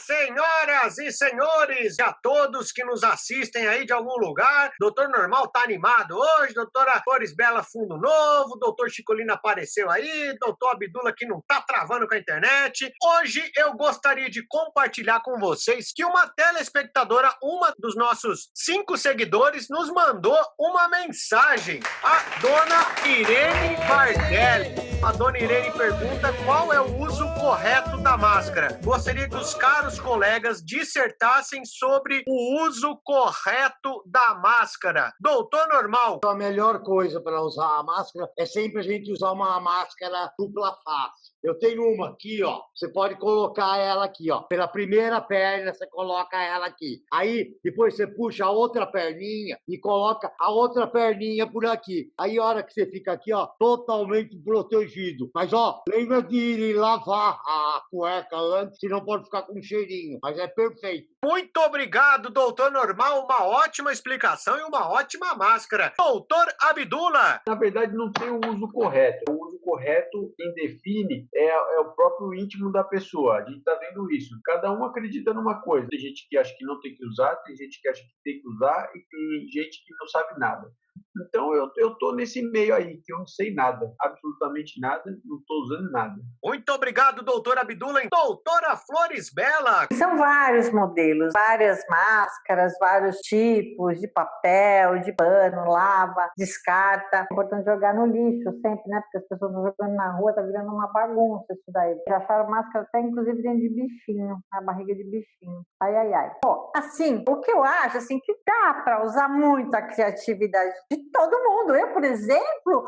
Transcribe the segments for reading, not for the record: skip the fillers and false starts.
Senhoras e senhores, e a todos que nos assistem aí de algum lugar, Doutor Normal tá animado hoje, doutora Flores Bela Fundo Novo, doutor Chicolino apareceu aí, doutor Abdula que não tá travando com a internet. Hoje eu gostaria de compartilhar com vocês que uma telespectadora, uma dos nossos 5 seguidores, nos mandou uma mensagem. A dona Irene Bardelli. A dona Irene pergunta qual é o uso correto da máscara. Gostaria que os caros colegas dissertassem sobre o uso correto da máscara. Doutor Normal. A melhor coisa para usar a máscara é sempre a gente usar uma máscara dupla face. Eu tenho uma aqui, ó. Você pode colocar ela aqui, ó. Pela primeira perna, você coloca ela aqui. Aí, depois você puxa a outra perninha e coloca a outra perninha por aqui. Aí, a hora que você fica aqui, ó, totalmente protegido. Mas, ó, lembra de ir lavar a cueca antes, senão pode ficar com cheirinho. Mas é perfeito. Muito obrigado, doutor Normal. Uma ótima explicação e uma ótima máscara. Doutor Abdula. Na verdade, não tem o uso correto. O uso correto, quem define, é o próprio íntimo da pessoa. A gente está vendo isso. Cada um acredita numa coisa. Tem gente que acha que não tem que usar, tem gente que acha que tem que usar e tem gente que não sabe nada. Então, eu tô nesse meio aí, que eu não sei nada, absolutamente nada, não tô usando nada. Muito obrigado, doutor Abdula. Doutora Flores Bela. São vários modelos, várias máscaras, vários tipos de papel, de pano, lava, descarta. É importante jogar no lixo sempre, né? Porque as pessoas estão jogando na rua, tá virando uma bagunça isso daí. Já acharam máscara até, inclusive, dentro de bichinho, na barriga de bichinho. Ai, ai, ai. Bom, assim, o que eu acho, assim, que dá para usar muito a criatividade de todo mundo. Eu, por exemplo,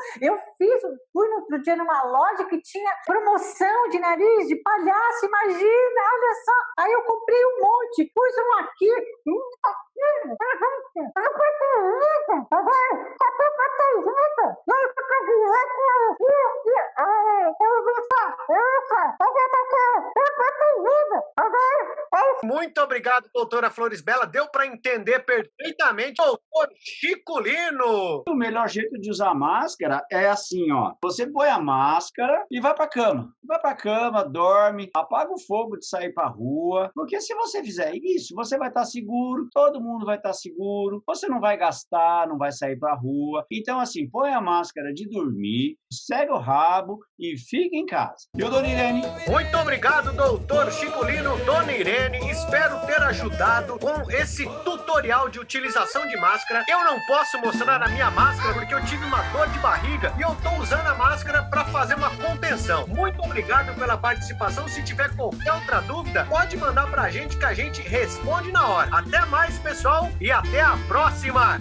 fui no outro dia numa loja que tinha promoção de nariz de palhaço, imagina, olha só. Aí eu comprei um monte, pus um aqui, Muito obrigado, doutora Flores Bela. Deu para entender perfeitamente. Doutor Chicolino. O melhor jeito de usar máscara é assim, ó. Você põe a máscara e vai pra cama. Vai pra cama, dorme, apaga o fogo de sair pra rua. Porque se você fizer isso, você vai estar seguro, todo mundo vai estar seguro, você não vai gastar, não vai sair pra rua. Então, assim, põe a máscara de dormir, segue o rabo e fica em casa. Eu, dona Irene. Muito obrigado, doutor Chicolino, dona Irene. Espero ter ajudado com esse tutorial de utilização de máscara. Eu não posso mostrar a minha máscara porque eu tive uma dor de barriga e eu tô usando a máscara para fazer uma contenção. Muito obrigado pela participação. Se tiver qualquer outra dúvida, pode mandar pra gente que a gente responde na hora. Até mais, pessoal, e até a próxima!